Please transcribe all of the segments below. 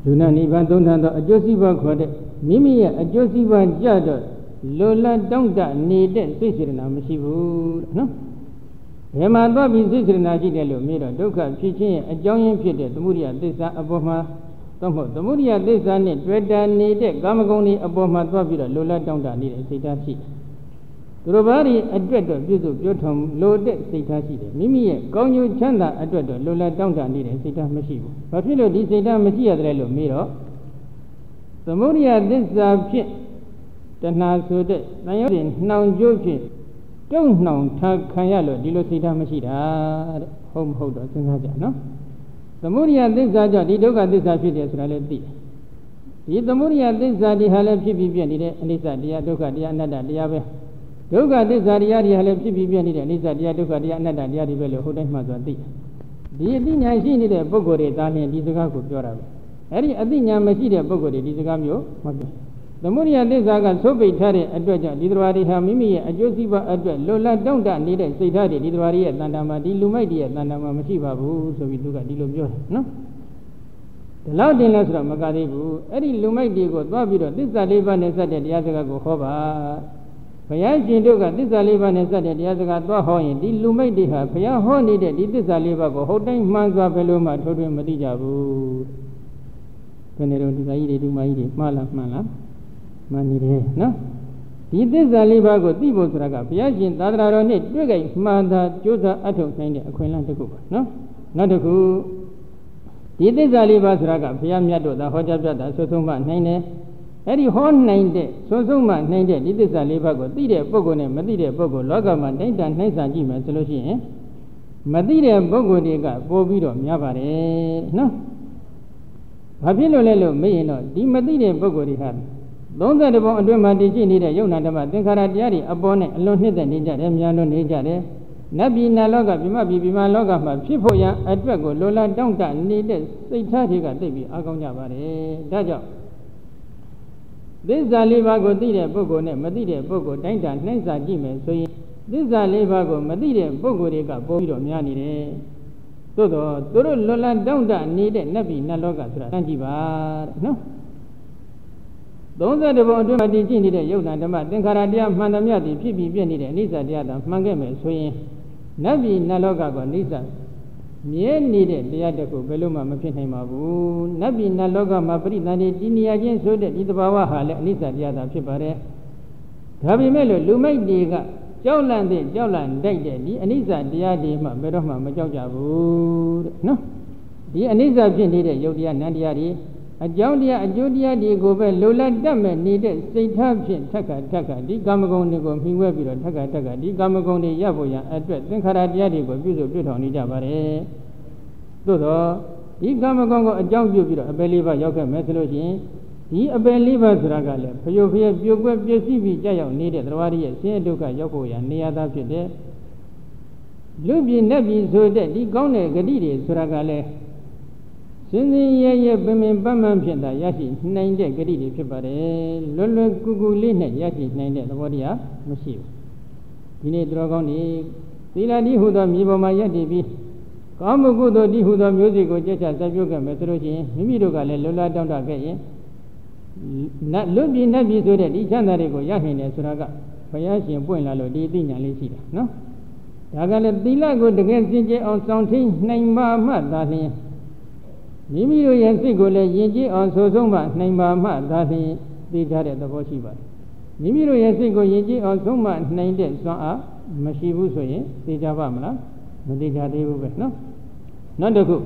Luna Niban don't have a Josiba Quade, Mimi a Josiba Jada, Lola Donda needed Sicily Mashivu. No? Hema Babi Sicily Najidelo Mira, Doka, Chichi, a giant Peter, the Muria, this Aboma, Tomo, the Muria, this Anit, Reda needed, Gamagoni, Aboma, Babida, Lola Donda needed Sitashi. Robari address of Yuzu Jotum loaded Sitashi, Mimi, Gonyu Chanda address of Lola Donda needed Sita Mashivu. Papilo di Sita Machia Drello Miro. The Muria this Pit, the Nasud, Nayodin, now Joji, don't know Tag Kayalo, Dilo Sita Machida, home holder, Sinaja, no? The Muria this Zaja, Didoga this Afidas Reality. The Muria this Zadi Halep Pipi and Nisa, Diadoka, Dianada, Diabe. Doga this Zaria Halep Pipi and Nisa, Diadoka, Dianada, Diabello, Hoden Mazadi. The Adina Gini, the Bogore, Dani, Dizaku, Jorab. Eri Adina Machida Bogore, Dizagamio, the Muria Dezaga, Sobe Tare, Adwaja, Didwari Hamimi, a Josiba Adwa, Lola Donda needed Sitari, Didwari, Nandama, Dilumadi, Nandama Mashiva, so we do a deal of no? The loud in Lasra Magadibu, Eri Lumadi go, Babiro, this Aliban is at the Yazaga go Hova. Payaji Doga, this Aliban is at the Yazaga Dwahoy, Dilumadiha, Payaho needed, this Aliba go, Holding Manza Veluma, Todu Madijabu. When they don't do my Mala. Mani, no? Did this Alibago, Dibo Traga, Piagin, Dadra, Drugay, Manda, Josa, Ato, Aquila, no? Not a good. Did this Alibas Raga, Piamiado, the Hojabada, Sosoma, Nine, Eddie Horn 9 days, Sosoma, 9 days, did this Alibago, Dide, Bogone, Madide, Bogo, Logaman, Data, Nisa, Jima, Solution, Madide, Bogo, Dega, Bobido, Miavare, no? Papilo Lelo, may know, Di Madide, Bogo, had. Those are the Madi needed Yonadama, Tinkara Diari, Abone, alone hit the Nija, Miano Nija, Nabi Naloga, Bima Loga, Pipoya, Adwago, Lola, Donta, needed, say Tatica, Debi, Agonjabare, Dajo. This Alibago, Dide, Bogo, Madide, Bogo, Danta, Nesa, Jime, so this Alibago, Madide, Bogo, Rega, Bogo, Miani. Todo, Lola, Donta, needed, Nabi Naloga, Sanjibar, no? Those are the ones who needed Yonadama, Tinkaradia, Mandamiati, Pipi, Nisa, Diada, Mangame, Swing, Nabi, Naloga, Nisa. Near needed the Adako, Beluma, Mapinemabu, Nabi, Naloga, Mapri, Nani, Diniajan, so that Idabawa, Nisa, Diada, Pipare. Tabimelo, Lumai Diga, Jowland, Jowland, Dagdi, Anisa, Diadi, Beroma, Majojabu. No? The Anisa needed Yodia, Nadiadi. A Jodia, a Judia, the Gobe, Lola Damme needed State Habshin, Taka, the Gamagon, he will be Taka, the Gamagon, the Yaboya, address, then Karadiadi, go visit on Ijabare. Dodo, the Gamagon, a junk you, a believer, Yoka, Methodology, he a believer, Ragale, Payovia, Buga, Bisivi, Jayo, needed Rawari, Saint Luca, Yokoya, near that day. Lubi Nabi, so that the Gone, Gadidi, Suragale. Sini ye Bemin Baman Penda Yashi, 9 days, Gadi, Pipare, Lolo Gugulina, Yashi, 9 days, the Wadia, Machine. Dine Dragoni, Siladi Huda, Miboma Yadi, Kamugudo, di Huda music, or Jetta, Sabuka, Metroji, Mimidoga, Lola Donda Gay. Not Lubi Nabi so that each other go Yahin, Suraga, Payashi and Puelalo, Dina Lisida, no? Tagala Dila go against CJ on something, 9 Mama, Mimiro Yansigole, Yinji on Sosoma, Naima, Dati, the Jade the Boshiba. Mimiro Yansigo, Yinji on Soma, 9 days, Mashibu Soye, the Javamla, Madija de no? Not the good.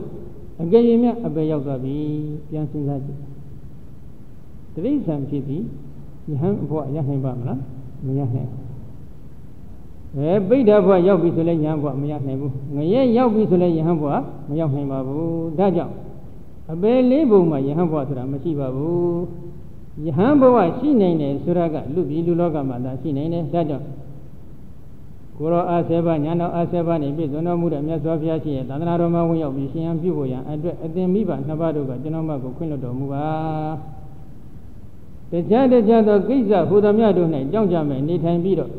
Again, a Bayogabi, Yansin. 3 some city, Yahan Bamla, Mayahne. A beta boy Yobi Sule Yamba, Mayahnebu, Maye Yobi Sule Yamba, Mayahnebabu, Daja. A bell label my Yahambatra, Mashibabu. Yahambo, she named Suraga, Lubi Luloga, Mada, she named Daja. Kuro Aseba, Yana Aseba, and Bizono Muda, Yasofia, Tanaroma, we are Vishian Pivoya, and then Miba, Navadoga, Genomago, Quinodo Muba. The Jada Giza, Hudamiado, John Jamen, Nathan Bido.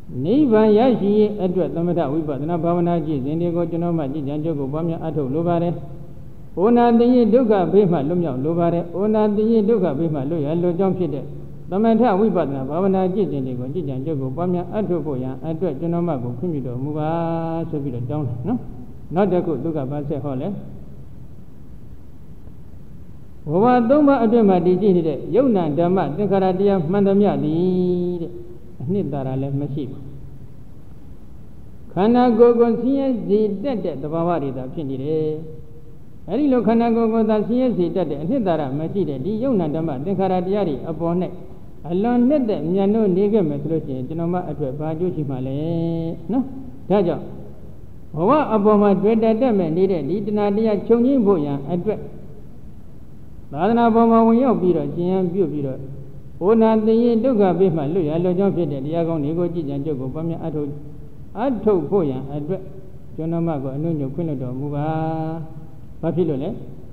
Neva Yashi, Edward Lamata, we but Nabavana, Indigo Genoma, Janjo, Bamia, Ato, Lubare. ဩနာတိယဒုက္ခဘေးမှလွတ်မြောက်လိုပါတယ်ဩနာတိယဒုက္ခဘေးမှလွတ်ရလွတ်ကြောင်းဖြစ်တဲ့သမထဝိပဿနာဘာဝနာကျင့်စဉ်တွေကိုကြည်ကြံကြုတ်ကိုပွားများအထုတ်ဖို့ရန်အတွက်ကျွန်တော်မကိုခွင့်ပြုတော်မူပါဆိုပြီးတော့တောင်းတယ်နော်နောက်တစ်ခုဒုက္ခပါဆက်ဟောလဲဘဝသုံးပါးအတွင်းမှာတည်ရှိနေတဲ့ယုံနာဓမ္မသင်္ခါရတရားမှန်သမျှသည်တဲ့အနှစ်သာရလည်းမရှိဘူးခန္ဓာကိုယ်ကိုဆင်းရဲစေတတ်တဲ့သဘာဝတွေသာဖြစ်နေတယ်အဲဒီလိုခန္ဓာကိုယ်ကိုသာဆင်းရဲစေတတ်တဲ့အနှစ်သာရမရှိတဲ့ဒီယုံနာဓမ္မသင်္ခါရတရားတွေအပေါ်၌အလွန်နဲ့တဲ့ဉာဏ်တို့နေခဲ့မယ်ဆိုလို့ရှိရင်ကျွန်တော်မအတွေ့ဘာကြိုးရှိမှလဲနော်ဒါကြောင့်ဘဝအပေါ်မှာတွေ့တတ်မဲ့နေတဲ့ဒီတဏှာတရားချုပ်ငြိမ်းဖို့ရန်အတွက်သာသနာပေါ်မှာဝင်ရောက်ပြီးတော့ကျင့်ရန်ပြုပြီးတော့ဩနာတိယဒုက္ခဘေးမှလွတ်ရလွတ်ကြောင်းဖြစ်တဲ့တရားကောင်းတွေကိုကြည်ကြံကြုတ်ကိုပွားများအထုတ်ဖို့ရန်အတွက်ကျွန်တော်မကိုအနုညွတ်ခွင့်လွှတ်တော်မူပါဘာဖြစ်လို့လဲ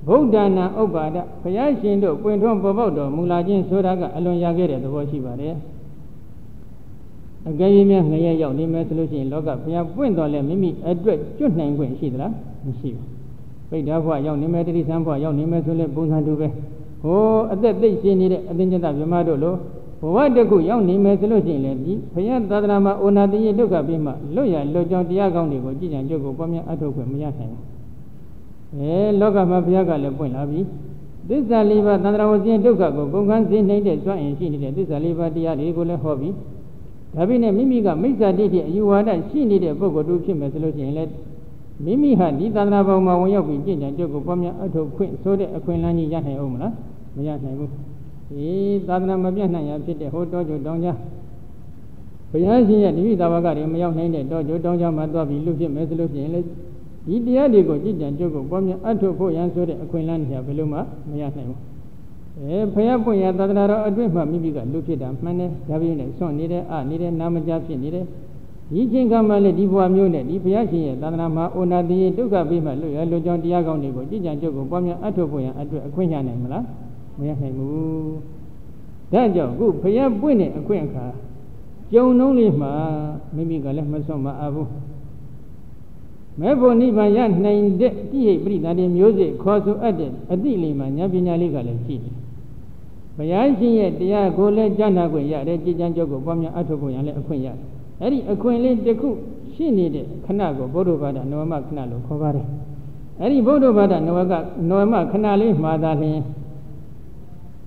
ဗုဒ္ဓနာဥပ္ပါဒဘုရားရှင်တို့ပွင့်ထွန်းပေါ်ပေါက်တော်မူလာခြင်းဆိုတာကအလွန်ရခဲ့တဲ့သဘောရှိပါတယ်အကယ်၍များငရဲရောက်နေမယ်ဆိုလို့ရှိရင်လောကဘုရားပွင့်တော်လဲမိမိအတွက်ကျွတ်နိုင်ခွင့်ရှိသလားမရှိဘူးပိဋကဘဝရောက်နေမယ်တိရိစ္ဆာန်ဘဝရောက်နေမယ်ဆိုလဲပုံစံတူပဲဟိုအသက်သိရှင်နေတဲ့အသင်္ကြန်ဗြဟ္မာတို့လိုဘဝတစ်ခုရောက်နေမယ်ဆိုလို့ရှိရင်လည်းဒီဘုရားသာသနာမှာဩနာတိယဒုက္ခပြီးမှလွတ်ရလွတ်ကြောင်းတရားကောင်းတွေကိုကြည်ကြံကြုတ်ကိုပွားများအထုတ်ခွင့်မရနိုင်ဘူးလောကမှာဘုရားကလည်းပွင့်လာပြီသစ္စာလေးပါးသန္တရာဝဇင်းဒုက္ခကိုကုန်ခန်းစေနိုင်တဲ့စွမ်းအင်ရှိနေတဲ့သစ္စာလေးပါးတရားတွေကိုလည်းဟောပြီးဒါပေမဲ့မိမိကမိစ္ဆာဒိဋ္ဌိအယူဝါဒရှိနေတဲ့ပုဂ္ဂိုလ်တို့ဖြစ်မယ်ဆိုလို့ရှိရင်လည်းမိမိဟာဒီသန္တရာဘောင်မှာဝင်ရောက်ပြီးကြင်ကြံကြုတ်ကိုပွားများအထုတ်ခွင့်ဆိုတဲ့အခွင့်အလမ်းကြီးရနိုင်အောင်မလားမရနိုင်ဘူးသာသနာမပြတ်နိုင်ရဖြစ်တဲ့ဟိုတောကျတောင်းကြဘုရားရှင်ရဲ့ဒီဝိသဘာဝကတွေမရောက်နိုင်တဲ့တောကျတောင်းကြမှာသွားပြီးလူဖြစ်မယ်ဆိုလို့ရှိရင်လည်းဒီတရားတွေကိုကြည်ကြံကြုတ်ကိုပွားများအထုတ်ဖို့ရန်ဆိုတဲ့အခွင့်အလမ်းတွေဘယ်လိုမှမရနိုင်ဘူးဘုရားပွင့်ရသာသနာတော်အတွင်းမှာမိမိကလူဖြစ်တာမှန်တယ်ဒါပြည့်နဲ့ဆွန့်နေတယ်နေတယ်နာမကြဖြစ်နေတယ်ဒီချိန်ကမှလည်းဒီဘဝမျိုးနဲ့ဒီဘုရားရှင်ရဲ့သာသနာမှာဩနာတိယဒုက္ခပြီးမှလွတ်ရလွတ်ကြောင်းတရားကောင်းတွေကိုကြည်ကြံကြုတ်ကိုပွားများအထုတ်ဖို့ရန်အတွက်အခွင့်ရနိုင်မလားမရနိုင်ဘူးဒါကြောင့်ခုဘုရားပွင့်တဲ့အခွင့်အခါကြုံနှုံးလေးမှာမိမိကလည်းမဆွန့်မအားဘူးမေဖို့နိဗ္ဗာန်ရနိုင်တဲ့တိဟိပရိသတ်တွေမျိုးစေ့ခေါ်ဆိုအပ်တဲ့အသည့်လေးမှာဉာဏ်ပညာလေးကလည်းရှိတယ်ဘုရားရှင်ရဲ့တရားကိုလည်းကြားနာခွင့်ရတယ်ကြည်ကြံကြုတ်ကိုပွားများအထုတ်ဖို့ရန်လည်းအခွင့်ရတယ်အဲ့ဒီအခွင့်လေးတစ်ခုရှိနေတဲ့ခဏကိုဗုဒ္ဓဘာသာနဝမခဏလို့ခေါ်ပါတယ်အဲ့ဒီဗုဒ္ဓဘာသာနဝမခဏလေးမှာသာလျှင်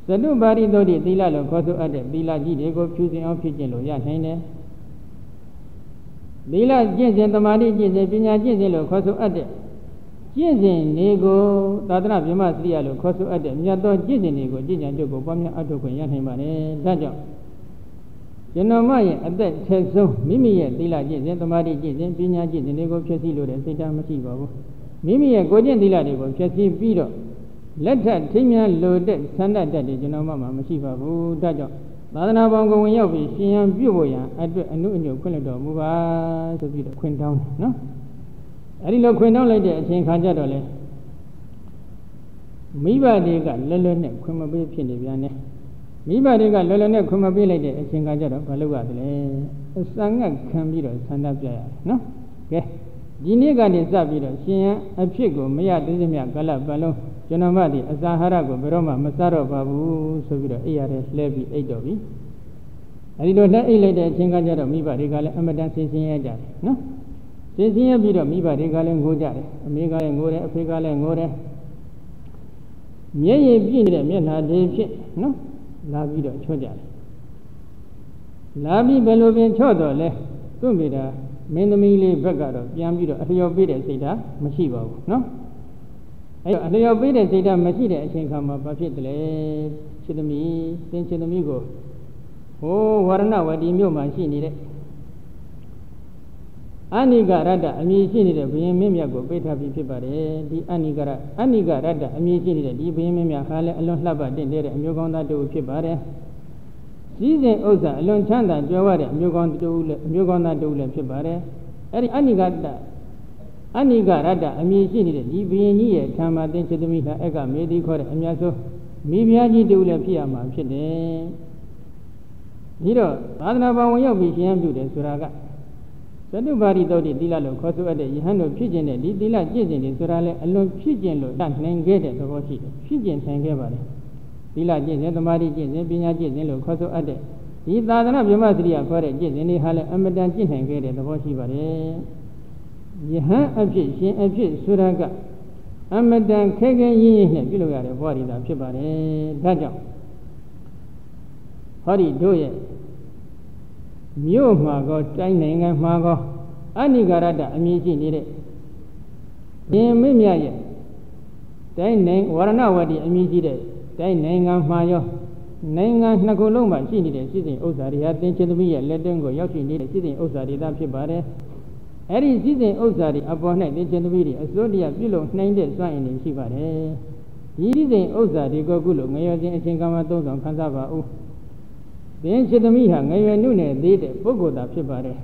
သတုပါရိသောတိသီလလို့ခေါ်ဆိုအပ်တဲ့သီလကြီးတွေကိုဖြူစင်အောင်ဖြစ်ခြင်းလို့ရနိုင်တယ်သီလကျင့်စဉ်သမာဓိကျင့်စဉ်ပညာကျင့်စဉ်လို့ခေါ်ဆိုအပ်တဲ့ကျင့်စဉ်တွေကိုသာသနာ့ဗြဟ္မစရိယလို့ခေါ်ဆိုအပ်တဲ့မြတ်သောကျင့်စဉ်တွေကိုကျင့်ကြံကြုတ်ကိုပွားများအထုတ်ခွင့်ရနိုင်ပါတယ်ဒါကြောင့်ကျွန်တော်မရဲ့အသက်ထက်ဆုံးမိမိရဲ့သီလကျင့်စဉ်သမာဓိကျင့်စဉ်ပညာကျင့်စဉ်တွေကိုဖြည့်ဆည်းလို့တဲ့စိတ်ဓာတ်မရှိပါဘူးမိမိရဲ့ကိုယ်ကျင့်သီလတွေကိုဖြည့်ဆည်းပြီးတော့လက်ထပ်ထိမ်းမြန်းလို့တဲ့ဆန္ဒတတ်တွေကျွန်တော်မှမရှိပါဘူးဒါကြောင့်သာသနာပေါင်းကိုဝင်ရောက်ပြီးရှင်ရန်ပြုဖို့ရန်အတွက်အနုအညွတ်ခွင့်လွှတ်တော်မူပါဆိုပြီးတော့ခွင့်တောင်းတယ်နော်အဲဒီလိုခွင့်တောင်းလိုက်တဲ့အချိန်ခါကျတော့လေမိဘတွေကလွယ်လွယ်နဲ့ခွင့်မပေးဖြစ်နေပြန်တယ်မိဘတွေကလွယ်လွယ်နဲ့ခွင့်မပေးလိုက်တဲ့အချိန်ခါကျတော့ဘာလုပ်ရသလဲအစံငတ်ခံပြီးတော့ဆန္ဒပြရတယ်နော်ကဲဒီနေ့ကနေစပြီးတော့ရှင်ရန်အဖြစ်ကိုမရသေးသမျှကာလပတ်လုံးကျွန်တော်မဒီအစာဟာရကိုဘယ်တော့မှမစားတော့ပါဘူးဆိုပြီးတော့အိပ်ရတယ်လှဲပြီးအိပ်တော့ပြီအဲဒီလိုလှဲအိပ်လိုက်တဲ့အချိန်ကကျတော့မိဘတွေကလည်းအမတန်ဆင်းဆင်းရဲကြတယ်နော်ဆင်းဆင်းရဲပြီးတော့မိဘတွေကလည်းငိုကြတယ်အမေကလည်းငိုတယ်အဖေကလည်းငိုတယ်မျက်ရည်ပြည့်နေတဲ့မျက်နှာတွေဖြစ်နော်လာပြီးတော့ချော့ကြတယ်လာပြီးဘယ်လိုပင်ချော့တော့လဲသူ့မိသားမင်းသမီးလေးဘက်ကတော့ပြန်ပြီးတော့အလျော်ပေးတဲ့စိတ်ဓာတ်မရှိပါဘူးနော်အဲ့တော့အလျော်ပေးတဲ့စိတ်ဓာတ်မရှိတဲ့အချိန်ခါမှာဘာဖြစ်တယ်လဲချစ်သမီးသင်ချစ်သမီးကိုဟိုဝရဏဝတီမြို့မှာရှိနေတဲ့အနိကရတ္တအမည်ရှိနေတဲ့ဘုရင်မင်းမြတ်ကိုပေးထားပြီးဖြစ်ပါတယ်ဒီအနိကရတ္တအမည်ရှိနေတဲ့ဒီဘုရင်မင်းမြတ်ဟာလည်းအလွန်လှပတင့်တဲ့အမျိုးကောင်းသားတူဖြစ်ပါတယ်စည်းစိမ်ဥစ္စာအလွန်ချမ်းသာကြွယ်ဝတဲ့အမျိုးကောင်းတူလည်းအမျိုးကောင်းသားတူလည်းဖြစ်ပါတယ်အဲ့ဒီအနိကရတ္တအမည်ရှိနေတဲ့ဒီဘုရင်ကြီးရဲ့ထာမသင်္ချစ်သမီးဟာအက္ခမေတိခေါ်တဲ့အများဆုံးမိဖုရားကြီးတူလည်းဖြစ်ရမှာဖြစ်တယ်ဒီတော့သာသနာ့ဘောင်ဝင်ရောက်ပြီးရှင်ရန်ပြုတယ်ဆိုတာက Satu bari todi tila lo khosu ade yahando phijin de di tila jijin de sura le alon phijin lo ta nain ge de thabo shi de phijin nain ge bare tila jijin tamari jijin panya jijin lo khosu ade di thadana Brahma Sriya kho de jijin ni ha le amadan jin nain ge de thabo shi bare yahan aphit shin aphit sura ka amadan khe khe yin yin neပြုလုပ်ရတဲ့ဘဝရည်သာဖြစ်ပါတယ်ဒါကြောင့်ဟောဒီတို့ရဲ့မြို့မှာကောတိုင်းနိုင်ငံမှာကောအနိဂရတအမည်ရှိနေတဲ့ရှင်မင်းမြတ်ရဲ့တိုင်းနိုင်ငံဝရဏဝတီအမည်ရှိတဲ့တိုင်းနိုင်ငံမှာရောနိုင်ငံနှစ်ခုလုံးမှာရှိနေတဲ့စိစိဥစ္စာတွေဟာသင်္ချေသမီးရဲ့လက်တွင်းကိုရောက်ရှိနေတဲ့စိစိဥစ္စာတွေသာဖြစ်ပါတယ်အဲ့ဒီစိစိဥစ္စာတွေအပေါ်၌သင်္ချေသမီးတွေအစိုးတရားပြုလုပ်နိုင်တဲ့စွမ်းအင်တွေရှိပါတယ်ဒီစိစိဥစ္စာတွေကိုခုလိုငရောခြင်းအချိန်ကမှသုံးဆောင်ခံစားပါဦးသင်္ချေသမီးဟာငရွယ်နုနယ်သေးတဲ့ပုဂ္ဂိုလ်သာဖြစ်ပါတယ်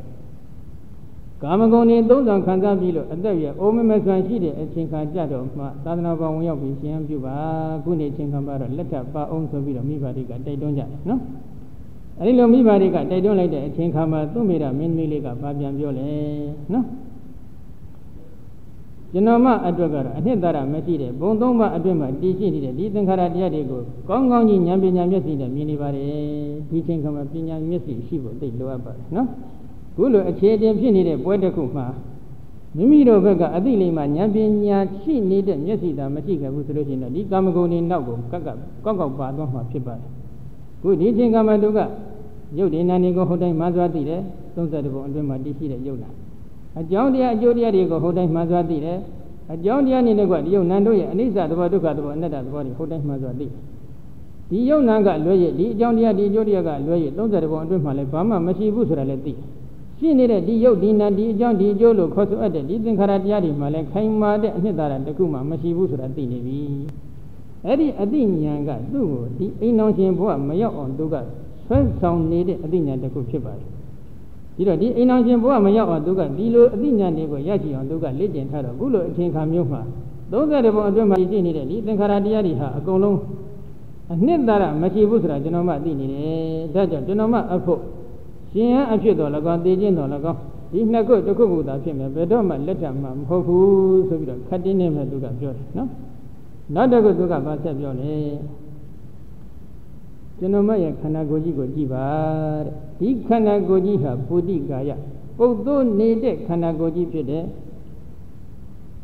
ကာမဂုဏ်တွေသုံးဆောင်ခံစားပြီးလို့အသက်ရအိုးမမဆွမ်းရှိတဲ့အချိန်ခါကြတော့မှသာသနာ့ဘောင်ဝင်ရောက်ပြီးရှင်ရန်ပြုပါခုနေ့အချိန်ခါမှာတော့လက်ထပ်ပါအောင်ဆိုပြီးတော့မိဘတွေကတိုက်တွန်းကြတယ်နော်အဲဒီလိုမိဘတွေကတိုက်တွန်းလိုက်တဲ့အချိန်ခါမှာသူ့မိရမင်းသမီးလေးကဘာပြန်ပြောလဲနော်ကျွန်တော်မှအတွက်ကတော့အနှစ်သာရမရှိတဲ့ဘုံသုံးပါးအတွင်းမှာတည်ရှိနေတဲ့ဒီသင်္ခါရတရားတွေကိုကောင်းကောင်းကြီးဉာဏ်ပညာမျက်စိနဲ့မြင်နေပါတယ်ဒီချိန်ခါမှာပညာမျက်စိရှိဖို့သိလိုအပ်ပါတယ်နော်ခုလိုအခြေအတင်ဖြစ်နေတဲ့ပွဲတစ်ခုမှာမိမိတို့ဘက်ကအသိလိမ္မာဉာဏ်ပညာရှိနေတဲ့မျက်စိသာမရှိခဲ့ဘူးဆိုလို့ရှိရင်တော့ဒီကာမဂုဏ်တွေနောက်ကိုကောက်ပါသွားမှာဖြစ်ပါတယ်ခုဒီချိန်ခါမှာသူကရုပ်ဒီနာနေကိုဟုတ်တိုင်းမှသွားသိတယ်32ဘုံအတွင်းမှာတည်ရှိတဲ့ရုပ်နာအကြောင်းတရားအကျိုးတရားတွေကိုဟုတ်တိုင်းမှသွားသိတယ်အကြောင်းတရားနေနဲ့ကဒီယုံနံတို့ရဲ့အနိစ္စသဘောဒုက္ခသဘောအနတ္တသဘောတွေဟုတ်တိုင်းမှသွားသိဒီယုံနံကလွဲရဒီအကြောင်းတရားဒီအကျိုးတရားကလွဲရ32ဘုံအတွင်းမှာလည်းဘာမှမရှိဘူးဆိုတာလည်းသိရှိနေတဲ့ဒီယုတ်ဒီနံဒီအကြောင်းဒီအကျိုးလို့ခေါ်ဆိုအပ်တဲ့ဒီသင်္ခါရတရားတွေမှာလည်းခိုင်မာတဲ့အနှစ်သာရတစ်ခုမှမရှိဘူးဆိုတာသိနေပြီအဲ့ဒီအသိဉာဏ်ကသူ့ကိုဒီအိမ်တော်ရှင်ဘုရားမရောက်အောင်သူကဆွဲဆောင်နေတဲ့အသိဉာဏ်တစ်ခုဖြစ်ပါတယ်ဒီတော့ဒီအိမ်တော်ရှင်ဘုရားမရောက်အောင်သူကဒီလိုအသိဉာဏ်တွေကိုရရှိအောင်သူကလေ့ကျင့်ထားတော့ခုလိုအထင်ခါမျိုးမှာ32ဘုံအတွင်းမှာရှိနေတဲ့ဒီသင်္ခါရတရားတွေဟာအကုန်လုံးအနှစ်သာရမရှိဘူးဆိုတာကျွန်တော်မှသိနေတယ်ဒါကြောင့်ကျွန်တော်မှအဖို့ရှင်ရန်အဖြစ်တော်၎င်းသိခြင်းတော်၎င်းဒီနှစ်ခုတစ်ခုခုသာဖြစ်မယ်ဘယ်တော့မှလက်ထမှာမဟုတ်ဘူးဆိုပြီးတော့ခတ်တင်းနေမဲ့သူကပြောတယ်နော်နောက်တစ်ခုသူကဘာဆက်ပြောလဲကျွန်တော်မရဲ့ခန္ဓာကိုယ်ကြီးကိုကြည့်ပါတဲ့ဒီခန္ဓာကိုယ်ကြီးဟာပုတိကာယပုတ်သို့နေတဲ့ခန္ဓာကိုယ်ကြီးဖြစ်တယ်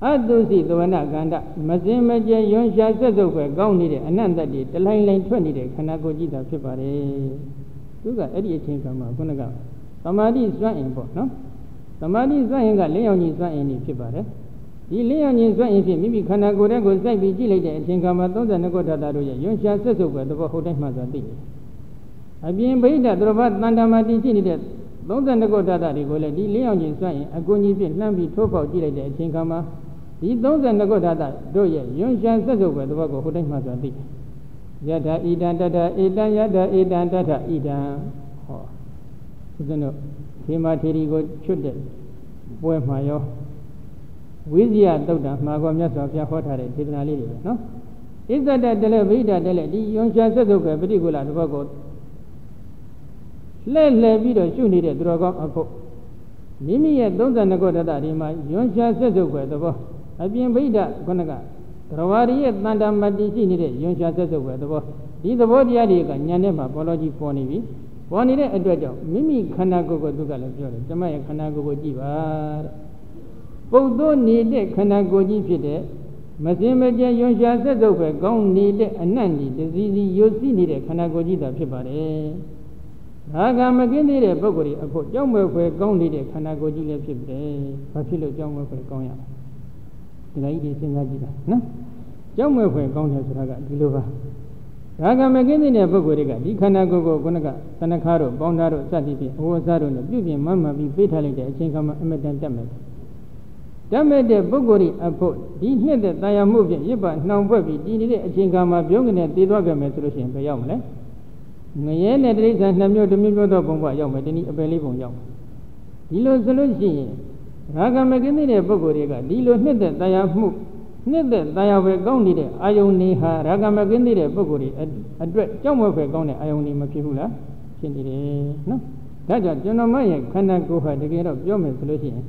အတုစီသဝနကန္တမစင်မကြဲရွံရှာဆက်စုပ်ပဲကောင်းနေတဲ့အနန္တတ္တိတလိုင်းလိုင်းထွက်နေတဲ့ခန္ဓာကိုယ်ကြီးသာဖြစ်ပါတယ်သူကအဲ့ဒီအချိန်ကမှခုနကသမာဓိစွမ်းအင်ပေါ့နော်သမာဓိစွမ်းအင်ကလင်းရောင်ကြီးစွမ်းအင်နေဖြစ်ပါတယ်ဒီလင်းရောင်ကြီးစွမ်းအင်ဖြင့်မိမိခန္ဓာကိုယ်ထဲကိုစိုက်ပြီးကြည့်လိုက်တဲ့အချိန်ကမှ32ခုဓာတ်တို့ရဲ့ရွံရှာဆက်စုပ်ပဲသဘောဟုတ်တိုင်းမှသာသိတယ်အပြင်ဗိဒ္ဓသရဘတန်တမာတိရှိနေတဲ့32ခုဓာတ်တွေကိုလည်းဒီလင်းရောင်ကြီးစွမ်းအင်အကူကြီးဖြင့်လှမ်းပြီးထိုးပေါက်ကြည့်လိုက်တဲ့အချိန်ကမှဒီ32ခုဓာတ်တို့ရဲ့ရွံရှာဆက်စုပ်ပဲသဘောကိုဟုတ်တိုင်းမှသာသိတယ်ယထာဣဒံတတဧတံယထာဧတံတထဣဒံဟောဦးဇင်းတို့ခေမထေရီကိုချွတ်တဲ့ပွဲမှာရောဝိဇ္ဇယတုတ်တံမှာကောမြတ်စွာဘုရားဟောထားတဲ့ဒေသနာလေးတွေပဲနော်ဣဇဒတလည်းဗိဒတလည်းဒီယွန်ရှာဆက်စုပ်ပဲပဋိကူလတစ်ပတ်ကိုလှဲ့ပြီးတော့ရှုနေတဲ့သူတော်ကောင်းအခုမိမိရဲ့32ခုဓာတ်တွေမှာယွန်ရှာဆက်စုပ်ပဲသဘောအပြင်ဗိဒခုနကသရဝရီရဲ့တန်တမတိရှိနေတဲ့ယွန်ရှာဆက်စုပ်ပဲသဘောဒီသဘောတရားတွေကဉာဏ်နဲ့မှဘောလောကြီးပေါ်နေပြီပေါ်နေတဲ့အတွက်ကြောင့်မိမိခန္ဓာကိုယ်ကိုသူကလည်းပြောတယ်ဓမ္မရဲ့ခန္ဓာကိုယ်ကိုကြည့်ပါတဲ့ပုတ်သို့နေတဲ့ခန္ဓာကိုယ်ကြီးဖြစ်တဲ့မစင်မကြဲယွန်ရှာဆက်စုပ်ပဲကောင်းနေတဲ့အနတ်ကြီးတစည်းစည်းယိုစီးနေတဲ့ခန္ဓာကိုယ်ကြီးသာဖြစ်ပါတယ်ဒါကမကင်းသေးတဲ့ပုဂ္ဂိုလ်တွေအခုကြောက်မဲ့ဖွယ်ကောင်းနေတဲ့ခန္ဓာကိုယ်ကြီးလည်းဖြစ်တယ်ဘာဖြစ်လို့ကြောက်မဲ့ဖွယ်ကောင်းရလဲဒီလိုကြီးစဉ်းစားကြည့်တာနော်ကြောက်မဲ့ဖွယ်ကောင်းတယ်ဆိုတာကဒီလိုပါဒါကမကင်းတဲ့ပုဂ္ဂိုလ်တွေကဒီခန္ဓာကိုယ်ကိုခုနကတဏှာတို့ပေါင်းသားတို့စသည်ဖြင့်အဝဇ္ဇတို့နဲ့ပြုပြင်မှမှပြီးပေးထားလိုက်တဲ့အချိန်ခါမှာအမတန်တက်မဲ့တဲ့ပုဂ္ဂိုလ်တွေအဖို့ဒီနှစ်တဲ့တာယာမှုဖြင့်ရစ်ပါနှောင်ဖွဲ့ပြီးတည်နေတဲ့အချိန်ခါမှာပြုံးကနေတည်သွားကြမယ်ဆိုလို့ရှိရင်ဘယ်ရောက်မလဲငရဲနဲ့တိရစ္ဆာန်2မျိုးတစ်မျိုးမျိုးသောဘုံဘဝရောက်မယ်ဒီနည်းအပယ်လေးဘုံရောက်ဒီလိုဆိုလို့ရှိရင်ရာဂမကင်းတဲ့ပုဂ္ဂိုလ်တွေကဒီလိုနှစ်တဲ့တာယာမှုနှစ်သက်တာယာပဲကောင်းနေတဲ့အာယုန်နေဟာရာဂမကင်းတဲ့ပုဂ္ဂိုလ်တွေအတွက်ကြောက်မွဲ့ဖွယ်ကောင်းတဲ့အာယုန်နေမဖြစ်ဘူးလားဖြစ်နေတယ်နော် ဒါကြောင့်ကျွန်တော်မရဲ့ခန္ဓာကိုယ်ဟာတကယ်တော့ပြောမယ်ဆိုလို့ရှိရင်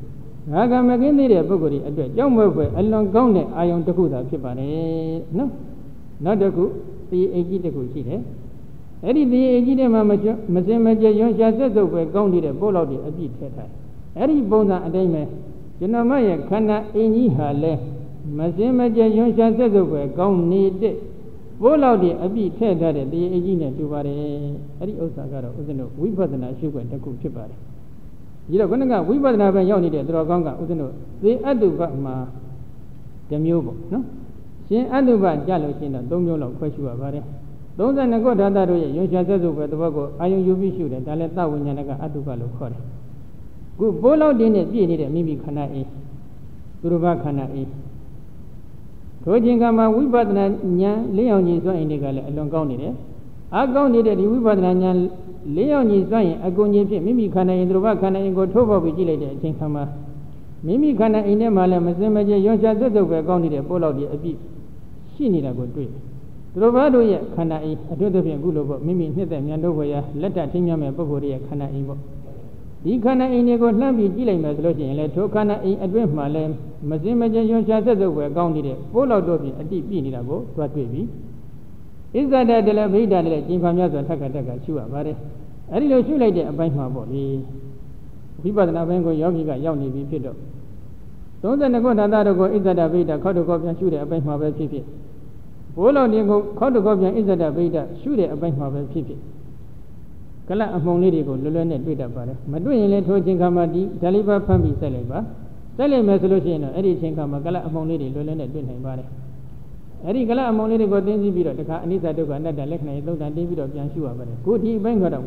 ငါကမကင်းသေးတဲ့ပုဂ္ဂိုလ်တွေအတွက်ကြောက်မွဲ့ဖွယ်အလွန်ကောင်းတဲ့အာယုံတစ်ခုသာဖြစ်ပါတယ်နော်နောက်တစ်ခုသေအိတ်ကြီးတစ်ခုရှိတယ်အဲ့ဒီသေအိတ်ကြီးထဲမှာမစင်မကြရွံရှာဆက်စုပ်ပဲကောင်းနေတဲ့ပို့လောက်တွေအပြည့်ထည့်ထားအဲ့ဒီပုံစံအတိုင်းပဲကျွန်တော်မရဲ့ခန္ဓာအင်းကြီးဟာလဲမစင်မကြရွံရှာဆက်စုပ်ပဲကောင်းနေတဲ့ပိုးလောက်တွေအပြည့်ထည့်ထားတဲ့တရားအကြီးနဲ့တူပါတယ်အဲ့ဒီဥစ္စာကတော့ဦးဇင်းတို့ဝိပဿနာရှုွက်တစ်ခုဖြစ်ပါတယ်ဒီတော့ခုနကဝိပဿနာပဲရောက်နေတဲ့သူတော်ကောင်းကဦးဇင်းတို့သေအတုပမှာတစ်မျိုးပေါ့နော်ရှင်အတုပကြလို့ရှိရင်တော့၃မျိုးလောက်ခွဲရှုရပါတယ်32ခုဓာတ်တို့ရဲ့ရွှေရှာဆက်စုပ်ပဲသဘောကိုအာယုံယူပြီးရှုတယ်ဒါလည်းသဝိညာဏကအတုပလို့ခေါ်တယ်ခုပိုးလောက်တင်းနဲ့ပြည့်နေတဲ့မိမိခန္ဓာအေးသူတော်ဘာခန္ဓာအေးထိုခြင်းကမှဝိပဿနာဉာဏ်၄အောင်ကြီးစွန့်ရင်တွေကလည်းအလွန်ကောင်းနေတယ်အကောင်းနေတဲ့ဒီဝိပဿနာဉာဏ်၄အောင်ကြီးစွန့်ရင်အကုန်ကြီးဖြစ်မိမိခန္ဓာရင်သူတော်ဘာခန္ဓာရင်ကိုထိုးပေါက်ပြီးကြည့်လိုက်တဲ့အချိန်ခါမှာမိမိခန္ဓာအိမ်ထဲမှာလည်းမစင်မကြရွှေရှာဆက်စုပ်ပဲကောင်းနေတဲ့ပိုးလောက်တွေအပြည့်ရှိနေတာကိုတွေ့တယ်သူတော်ဘာတို့ရဲ့ခန္ဓာအိမ်အထွတ်သဖြင့်ခုလိုပေါ့မိမိနှစ်သက်မြန်တို့ခွေရလက်တထင်းမြမဲ့ပုဂ္ဂိုလ်ရဲ့ခန္ဓာအိမ်ပေါ့ဒီခန္ဓာအိမ်တွေကိုလှမ်းပြီးကြည့်လိုက်မယ်ဆိုလို့ရှိရင်လေထိုခန္ဓာအိမ်အတွင်းမှာလည်းမစင်မကြရွှေရှာဆက်စုပ်ပဲကောင်းနေတဲ့ပိုးလောက်တို့ပြင်အတိပြည့်နေတာကိုသွားတွေ့ပြီဣဇဒတလည်းဗိဒ္ဓတလည်းကျင်ဖန်များစွာထက်ကရှုရပါတယ်အဲဒီလိုရှုလိုက်တဲ့အပိုင်းမှာပေါ့လေဝိပဿနာဘင်းကိုယောဂီကရောက်နေပြီဖြစ်တော့32ခုဓာတ်တို့ကိုဣဇဒဗိဒ္ဓခောက်တကောပြန်ရှုတဲ့အပိုင်းမှာပဲဖြစ်ဖြစ်ဘိုးလောက်တင်ကိုခောက်တကောပြန်ဣဇဒဗိဒ္ဓရှုတဲ့အပိုင်းမှာပဲဖြစ်ဖြစ်ကလအမှုံလေးတွေကိုလွယ်လွယ်နဲ့တွေ့တတ်ပါတယ်မတွေ့ရင်လည်းထိုအချိန်ခါမှာဒီဓာလိပါဖမ်းပြီးဆက်လိုက်ပါဆက်လိုက်မယ်ဆိုလို့ရှိရင်တော့အဲ့ဒီအချိန်ခါမှာကလအမှုံလေးတွေလွယ်လွယ်နဲ့တွေ့နိုင်ပါတယ်အဲ့ဒီကလအမှုံလေးတွေကိုသိသိပြီးတော့တခါအနိစ္စဒုက္ခအနတ္တလက္ခဏာရေးသုံးတန်တင်းပြီးတော့ပြန်ရှုရပါတယ်ခုဒီအပိုင်းကတော့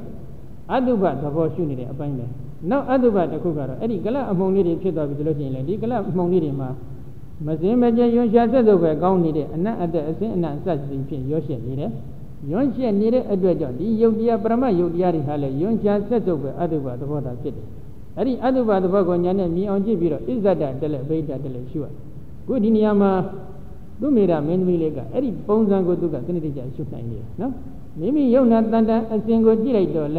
အတုပသဘောရှုနေတဲ့အပိုင်းပဲနောက်အတုပတစ်ခုကတော့အဲ့ဒီကလအမှုံလေးတွေဖြစ်သွားပြီဆိုလို့ရှိရင်လည်းဒီကလအမှုံလေးတွေမှာမစင်မကြရွှေရှာဆက်စုပ်ပဲကောင်းနေတဲ့အနတ်အတ္တအစင်းအနတ်စသဖြင့်ဖြစ်ရွှေရှက်နေတယ်ရွှန်ရှက်နေတဲ့အတွက်ကြောင့်ဒီယုတ်တရားပရမတ်ယုတ်တရားတွေဟာလည်းယွန်ရှာဆက်စုပ်ပဲအတုပသဘောသာဖြစ်တယ်။အဲ့ဒီအတုပသဘောကိုညာနဲ့မြင်အောင်ကြည့်ပြီးတော့ဣဇဒတလည်းဗိဒ္ဓတလည်းရှုရ။ခုဒီနေရာမှာသူမေရမင်းသမီးလေးကအဲ့ဒီပုံစံကိုသူကစနစ်တကျရှုနိုင်တယ်နော်။မိမိယုတ်နာတန်တန်အစဉ်ကိုကြည့်လိုက်တော့လ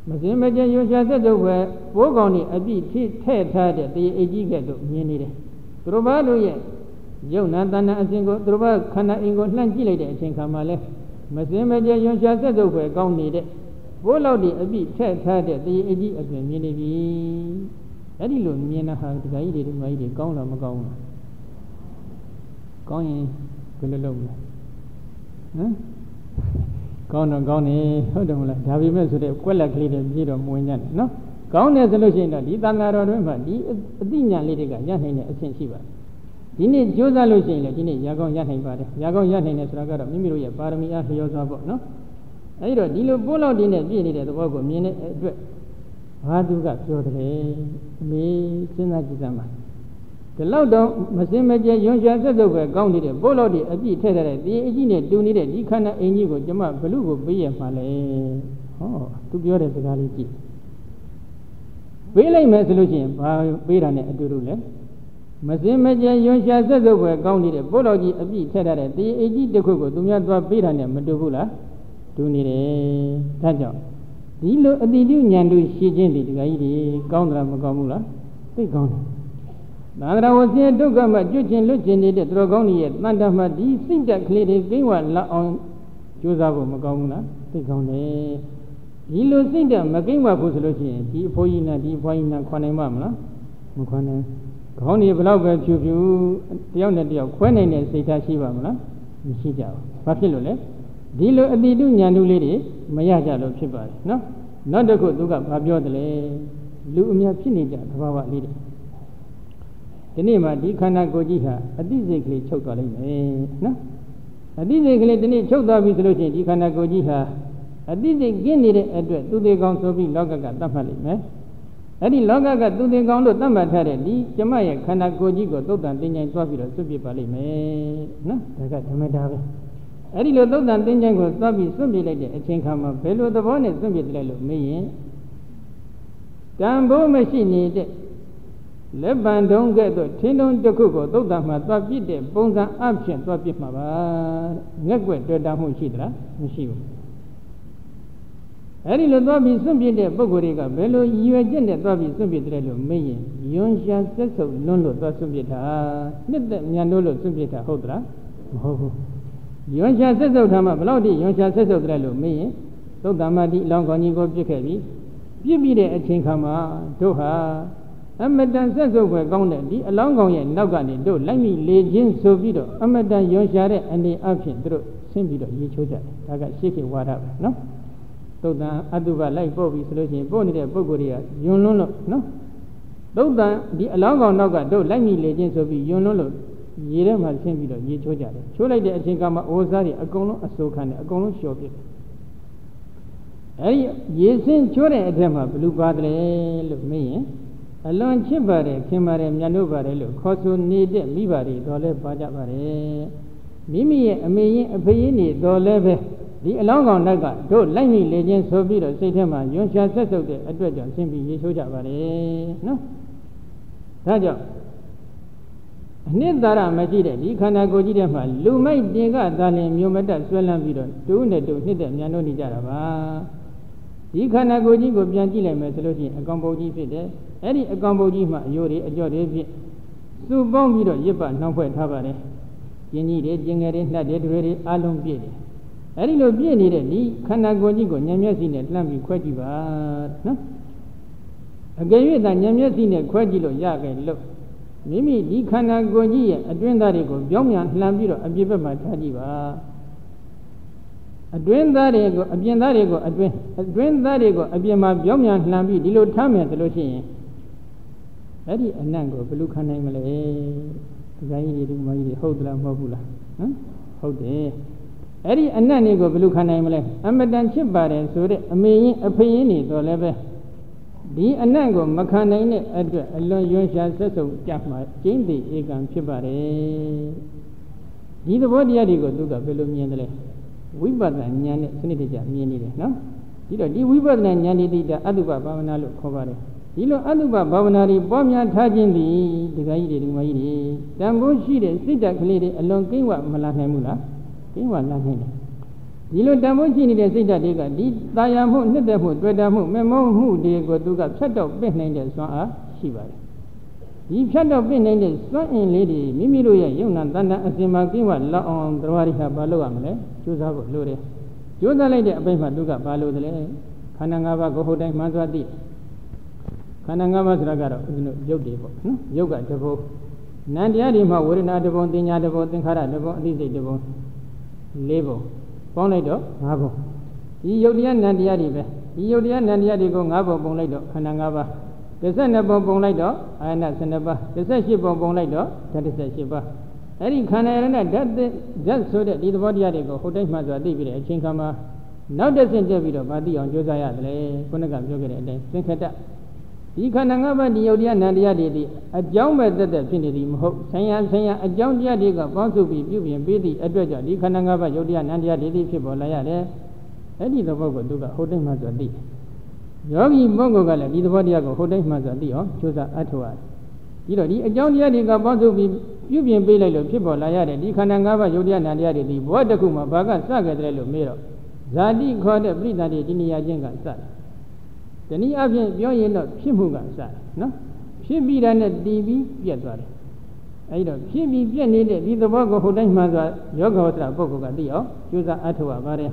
ဲမစင်မကြယွန်ရှာဆက်စုပ်ပဲပိုးကောင်တွေအပြည့်ထည့်ထားတဲ့တေအိတ်ကြီးကဲ့သို့မြင်နေတယ်။သူတို့ဘာလို့ရဲ့ယုံနာတဏ္ဍအစဉ်ကိုသူတို့ဘာခန္ဓာအင်ကိုလှမ်းကြည့်လိုက်တဲ့အချိန်ခါမှာလဲမစင်မကြရွှန်ရှာဆက်စုပ်ပဲကောင်းနေတဲ့ဘိုးလောက်ဒီအပြည့်ထက်ထားတဲ့တေအကြီးအပြင်မြင်နေပြီအဲ့ဒီလိုမြင်တာဟာဒကာကြီးတွေဒကာကြီးတွေကောင်းလားမကောင်းလားကောင်းရင်ဘယ်လိုလုပ်မလဲဟမ်ကောင်းတော့ကောင်းနေဟုတ်တယ်မလားဒါပေမဲ့ဆိုတဲ့ကွက်လက်ကလေးတွေပြည့်တော့မဝင်ကြနဲ့နော်ကောင်းတယ်ဆိုလို့ရှိရင်တော့ဒီသံဃာတော်တွေမှာဒီအသိဉာဏ်လေးတွေကရနိုင်တဲ့အဆင့်ရှိပါတယ်ဒီနေ့ကြိုးစားလို့ရှိရင်လည်းဒီနေ့ရာကောင်းရနိုင်ပါတယ်ရာကောင်းရနိုင်တယ်ဆိုတာကတော့မိမိတို့ရဲ့ပါရမီအားလျော်စွာပေါ့နော်အဲဒီတော့ဒီလိုပိုးလောက်တင်းနဲ့ပြည့်နေတဲ့သဘောကိုမြင်တဲ့အတွက်ဘာသူကပြောတယ်အမေစဉ်းစားကြည့်စမ်းပါဒီလောက်တော့မစင်မကြရွှန်ရှာဆက်စုပ်ပဲကောင်းနေတဲ့ပိုးလောက်တင်းအပြည့်ထည့်ထားတဲ့ဒီအကြီးနဲ့တူနေတဲ့ဒီခန္ဓာအင်ကြီးကိုကျမဘလူကိုပေးရမှာလေဟောသူပြောတဲ့စကားလေးကြည့်ပေးလိုက်မယ်ဆိုလို့ရှိရင်ဘာပေးတာနဲ့အတူတူလဲမစင်မကြရွှန်ရှာဆက်စုပ်ပဲကောင်းနေတဲ့ပိုးလောက်ကြီးအပြည့်ထည့်ထားတဲ့ဒီအကြီးတစ်ခုကိုသူများသွားပေးတာနဲ့မတူဘူးလားတူနေတယ်ဒါကြောင့်ဒီလိုအတိတုဉာဏ်တို့ရှိခြင်းဒီတခါကြီးဒီကောင်းသလားမကောင်းဘူးလားသိကောင်းတယ်သာသနာဝဆင်းဒုက္ခမှကျွတ်ခြင်းလွတ်ခြင်းနေတဲ့သူတော်ကောင်းကြီးရဲ့တန်တမှဒီစိတ်တက်ကလေးတွေကိန်းဝလောက်အောင်ကြိုးစားဖို့မကောင်းဘူးလားသိကောင်းတယ်ဒီလိုစိတ်တက်မကိန်းဝဖို့ဆိုလို့ရှိရင်ဒီအဖိုးကြီးနဲ့ဒီအဖွားကြီးနဲ့ခွန်နိုင်မှာမလားမခွန်နိုင်ခေါင်းကြီးဘလောက်ပဲဖြူဖြူတယောက်နဲ့တယောက်ခွဲနိုင်တဲ့စိတ်ထားရှိပါမလားမရှိကြဘူးဘာဖြစ်လို့လဲဒီလိုအတိတုဉာဏ်တို့လေးတွေမရကြလို့ဖြစ်ပါတယ်နော်နောက်တစ်ခုသူကဘာပြောတယ်လဲလူအများဖြစ်နေကြသဘာဝလေးတွေဒီနေ့မှဒီခန္ဓာကိုယ်ကြီးဟာအတိစိတ်ကလေးချုပ်သွားလိမ့်မယ်နော်အတိစိတ်ကလေးဒီနေ့ချုပ်သွားပြီဆိုလို့ရှိရင်ဒီခန္ဓာကိုယ်ကြီးဟာအတိစိတ်ကင်းနေတဲ့အတွက်သူသေးကောင်းဆိုပြီးလောကကတတ်မှတ်လိမ့်မယ်အဲ့ဒီလောကကသူသေးကောင်းလို့တတ်မှတ်ထားတဲ့ဒီကျမရဲ့ခန္ဓာကိုယ်ကြီးကိုသုတ်တန်တင်ញိုင်သွားပြီးတော့စွန့်ပစ်ပါလိမ့်မယ်နော်ဒါကဓမ္မတာပဲအဲ့ဒီလိုသုတ်တန်တင်ញိုင်ကိုသွားပြီးစွန့်ပစ်လိုက်တဲ့အချိန်ခါမှာဘယ်လိုသဘောနဲ့စွန့်ပစ်လိုက်လို့မေးရင်တန်ဖိုးမရှိနေတဲ့လက်ပံတုံးကဲ့သို့ထင်းတုံးတစ်ခုကိုသုတ်တန်မှာသွားပစ်တဲ့ပုံစံအဖြစ်သွားပစ်မှာပါငက်ွက်တွေ့တာမှုရှိသလားမရှိဘူး အဲဒီလိုသွားပြီးစွန့်ပြစ်တဲ့ပုဂ္ဂိုလ်တွေကဘယ်လိုရည်ရွယ်ချက်နဲ့သွားပြီးစွန့်ပြစ်တယ်လို့မေးရင်ယွန်ရှာဆက်ဆုပ်လွန်းလို့သွားစွန့်ပြစ်တာနှစ်သက်မြန်လို့စွန့်ပြစ်တာဟုတ်သလားမဟုတ်ဘူးယွန်ရှာဆက်ဆုပ်ထားမှဘယ်လောက်ထိယွန်ရှာဆက်ဆုပ်တယ်လို့မေးရင်သုတ်တမတိအလောင်းကောင်းကြီးကိုပြစ်ခဲ့ပြီးပြစ်ပြီးတဲ့အချိန်ခါမှာတို့ဟာအမတန်ဆက်ဆုပ်ွယ်ကောင်းတဲ့ဒီအလောင်းကောင်ရဲ့နောက်ကနေတို့လိုက်မိလေချင်းဆိုပြီးတော့အမတန်ယွန်ရှာတဲ့အနေအချင်းတို့ဆင်းပြီးတော့ရေချိုးကြတယ်ဒါကရှေးခေတ်ဝါဒပဲနော်သုတ်တန်အတုပလိုက်ပို့ပြီးဆိုလို့ရှိရင်ပို့နေတဲ့ပုဂ္ဂိုလ်တွေကယွန်းလွန်းလို့နော်သုတ်တန်ဒီအလောင်းကောင်နောက်ကတို့လိုက်မိလေချင်းဆိုပြီးယွန်းလွန်းလို့ရေထဲမှာဆင်းပြီးတော့ရေချိုးကြတယ်ချိုးလိုက်တဲ့အချိန်ကမှအိုးစားတွေအကုန်လုံးအစိုးခံတယ်အကုန်လုံးလျှော်ပြစ်တယ်အဲဒီရေဆင်းချိုးတဲ့အထက်မှာဘလူပါတယ်လို့မေးရင်အလွန်ချစ်ပါတယ်ခင်ပါတယ်မြတ်လို့ပါတယ်လို့ခေါ်ဆိုနေတဲ့မိဘတွေတော်လဲပါကြပါတယ်မိမိရဲ့အမေရင်အဖေရင်တွေတော်လဲပဲဒီအလောင်းကောင်နောက်ကတို့လိုက်မိလေချင်းဆိုပြီးတော့စိတ်ထဲမှာယွန်းရှာဆက်ဆုပ်တဲ့အတွက်ကြောင့်ဆင်းပြီးရေချိုးကြပါတယ်နော်ဒါကြောင့်အနှစ်သာရမရှိတဲ့ဒီခန္ဓာကိုယ်ကြီးထဲမှာလူမိုက်တင်ကသာလင်မျိုးမတက်ဆွဲလန်းပြီးတော့တူးနဲ့တူနှစ်တဲ့မြန်လို့နေကြတာပါဒီခန္ဓာကိုယ်ကြီးကိုပြန်ကြည့်လိုက်မယ်ဆိုလို့ရှိရင်အကောင်ပုတ်ကြီးဖြစ်တယ်အဲ့ဒီအကောင်ပုတ်ကြီးမှာအယိုးတွေအကြော့တွေဖြစ်စုပေါင်းပြီးတော့ရစ်ပနှောင်းဖွဲ့ထားပါတယ်ကျင်းကြီးတွေကျင်းငယ်တွေနှက်တွေတွေအလုံးပြည့်တယ်အဲ့ဒီလိုပြည့်နေတဲ့ဒီခန္ဓာကိုယ်ကြီးကိုဉာဏ်မျက်စိနဲ့လှမ်းပြီးခွဲကြည့်ပါနော်အကယ်၍သာဉာဏ်မျက်စိနဲ့ခွဲကြည့်လို့ရခဲ့လို့မိမိဒီခန္ဓာကိုယ်ကြီးရဲ့အတွင်းသားတွေကိုပြောင်းပြန်လှမ်းပြီးတော့အပြစ်ဘက်မှာထားကြည့်ပါအတွင်းသားတွေကိုအပြင်သားတွေကိုအတွင်းသားတွေကိုအပြင်မှာပြောင်းပြန်လှမ်းပြီးဒီလိုထားမယ်ဆိုလို့ရှိရင်အဲ့ဒီအနံ့ကိုဘယ်လိုခံနိုင်မလဲဒီကကြီးတွေဒီမကြီးတွေဟုတ်သလားမဟုတ်ဘူးလားဟမ်ဟုတ်တယ်အဲ့ဒီအနံ့တွေကိုဘယ်လိုခံနိုင်မလဲအမတန်ချစ်ပါတယ်ဆိုတဲ့အမေရင်အဖေရင်တွေတော့လည်းပဲဒီအနံ့ကိုမခံနိုင်တဲ့အတွက်အလွန်ယွန်းရှာဆက်ဆုပ်ကြမှာကျင်းသိဧကံဖြစ်ပါတယ်ဒီသဘောတရားတွေကိုသူကဘယ်လိုမြင်တယ်လဲဝိပဿနာဉာဏ်နဲ့စနစ်တကျမြင်နေတယ်နော်ဒီတော့ဒီဝိပဿနာဉာဏ်ဒီတိအတုပဘာဝနာလို့ခေါ်ပါတယ်ဒီလိုအတုပဘာဝနာတွေပွားများထားခြင်းသည်ဒီကကြီးတွေဒီမကြီးတွေတန်ဖိုးရှိတဲ့စိတ်ဓာတ်ကလေးတွေအလွန်ကိန်းဝမလာနိုင်ဘူးလားကိန်းဝလာနိုင်တယ်ဒီလိုတန်ဖိုးရှိနေတဲ့စိတ်ဓာတ်တွေကဒီတာယာမှုနှစ်သက်မှုတွေ့တာမှုမမောမှုတွေကိုသူကဖြတ်တော့ပြစ်နိုင်တဲ့စွမ်းအားရှိပါတယ်ဒီဖြတ်တော့ပြစ်နိုင်တဲ့စွမ်းအင်လေးတွေမိမိတို့ရဲ့ယုံနာတဏ္ဍအစင်မှာကိန်းဝလောက်အောင်သရဝရိဟဘာလို့ရမလဲကြိုးစားဖို့လိုတယ်ကြိုးစားလိုက်တဲ့အပိုင်းမှာသူကဘာလို့လဲခန္ဓာ၅ပါးကိုဟိုတိုင်းမှန်စွာသိခန္ဓာ၅ပါးဆိုတာကတော့ဦးဇင်းတို့ရုပ်တွေပေါ့နော်ရုပ်ကတစ်ပုံနံတရားတွေမှာဝေဒနာတစ်ပုံသင်ညာတစ်ပုံသင်္ခါရတစ်ပုံအသိစိတ်တစ်ပုံ၄ပုံပေါင်းလိုက်တော့၅ပုံဒီယုတ်တရားနံတရားတွေပဲဒီယုတ်တရားနံတရားတွေကို၅ပုံပုံလိုက်တော့ခန္ဓာ၅ပါး12ပုံပုံလိုက်တော့အာယနာ12ပါး18ပုံပုံလိုက်တော့ဓာတ်18ပါးအဲ့ဒီခန္ဓာရဏဓာတ်ဆိုတဲ့ဒီသဘောတရားတွေကိုဟိုတိုင်းမှဆိုသိပြီးတဲ့အချိန်ခါမှာနောက်တစ်ဆင့်တက်ပြီးတော့ဗာတိအောင်ကြိုးစားရတယ်ခုနကပြောခဲ့တဲ့အတိုင်းသင်္ခတဒီခန္ဓာ၅ပါးဒီယုတ်တရားနံတရားတွေဒီအကြောင်းပဲတက်တက်ဖြစ်နေသည်မဟုတ်ဆင်ရအကြောင်းတရားတွေကပေါင်းစုပြီးပြုပြင်ပေးသည့်အတွက်ကြောင့်ဒီခန္ဓာ၅ပါးယုတ်တရားနံတရားတွေဖြစ်ပေါ်လာရတယ်အဲ့ဒီသဘောကိုသူကဟိုတိုင်းမှဆိုသိယောဂီပုဂ္ဂိုလ်ကလည်းဒီသဘောတရားကိုဟိုတိုင်းမှဆိုသိအောင်ကြိုးစားအထောက်ရတယ်ပြီးတော့ဒီအကြောင်းတရားတွေကပေါင်းစုပြီးပြုပြင်ပေးလိုက်လို့ဖြစ်ပေါ်လာရတဲ့ဒီခန္ဓာ၅ပါးယုတ်တရားနံတရားတွေဒီဘဝတစ်ခုမှာဘာကစခဲ့တယ်လို့မေးတော့ဇာတိခေါ်တဲ့ပြိတ္တာတွေဒီနေရာချင်းကစတယ်တနည်းအားဖြင့်ပြောရင်တော့ဖြစ်မှုကစတယ်နော်ဖြစ်ပြီးတာနဲ့တည်ပြီးပြတ်သွားတယ်အဲဒီတော့ဖြစ်ပြီးပြတ်နေတဲ့ဒီသဘောကိုဟိုတိုင်းမှဆိုယောဂဝတ္တပုဂ္ဂိုလ်ကသိအောင်ကြိုးစားအထောက်ရပါတယ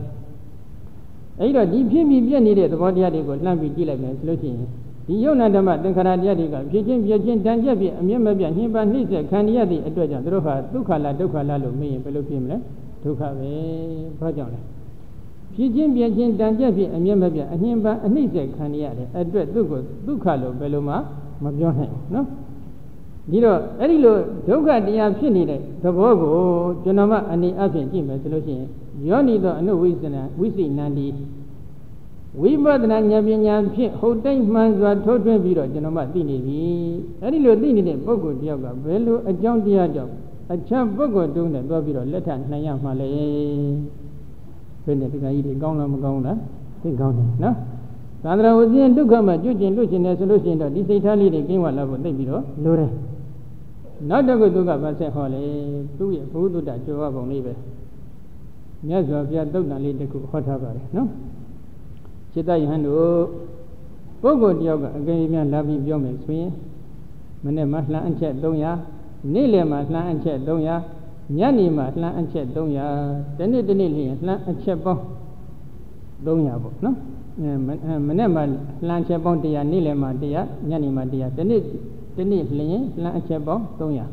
်အဲဒီတော့ဒီဖြစ်ပြီးပြတ်နေတဲ့သဘောတရားတွေကိုလှမ်းပြီးကြည့်လိုက်မယ်ဆိုလို့ရှိရင်ဒီယုံနာဓမ္မသင်္ခါရတရားတွေကဖြစ်ချင်းပြချင်းတန်ကြက်ပြအမြဲမပြတ်နှိမ့်ပါနှိမ့်ဆက်ခံရသည့်အတွက်ကြောင့်တို့ဟာဒုက္ခလားဒုက္ခလားလို့မေးရင်ဘယ်လိုဖြစ်မလဲဒုက္ခပဲဘာကြောင့်လဲဖြစ်ချင်းပြချင်းတန်ကြက်ပြအမြဲမပြတ်အနှိမ့်ပါအနှိမ့်ဆက်ခံရတဲ့အတွက်သူ့ကိုဒုက္ခလို့ဘယ်လိုမှမပြောနိုင်ဘူးနော်ဒီတော့အဲ့ဒီလိုဒုက္ခတရားဖြစ်နေတဲ့သဘောကိုကျွန်တော်မှအနေအချင်းကြည့်မယ်ဆိုလို့ရှိရင်ယောနိသောအနုဝိသနာဝိသိဏန္တိဝိပဿနာဉာဏ်ပညာဖြင့်ဟုတ်တိုင်းမှန်စွာထိုးထွင်းပြီးတော့ကျွန်တော်မှသိနေပြီအဲ့ဒီလိုသိနေတဲ့ပုဂ္ဂိုလ်တယောက်ကဘယ်လိုအကြောင်းတရားကြောင့်အခြားပုဂ္ဂိုလ်တုံးနဲ့သွားပြီးတော့လက်ထနိုင်ရမှလဲဘယ်နဲ့ဒီကကြီးတွေကောင်းလားမကောင်းလားသိကောင်းတယ်နော်သန္တရာဝဇင်းဒုက္ခမှာကျွကျင်လွတ်ကျင်တယ်ဆိုလို့ရှိရင်တော့ဒီစိတ်ထားလေးတွေကင်းဝလာဖို့သိပြီးတော့လိုတယ်နောက်တစ်ခုသူကဗတ်ဆက်ဟောလေသူ့ရဲ့ဘုဒ္ဓကျော်ပုံလေးပဲမြတ်စွာဘုရားသုတ်တန်လေးတစ်ခုဟောထားပါတယ်နော် จิตตยันโดပုဂ္ဂိုလ်တယောက်ကအကယ်၍များလာပြီးပြောမယ်ဆိုရင်မနေ့မှလှမ်းအချက်300နေ့လယ်မှလှမ်းအချက်300ညနေမှလှမ်းအချက်300ဒီနေ့လျင်လှမ်းအချက်ပေါင်း300ပေါ့နော်မနေ့မှလှမ်းချက်ပေါင်း100နေ့လယ်မှ100ညနေမှ100ဒီနေ့လျင်လှမ်းအချက်ပေါင်း300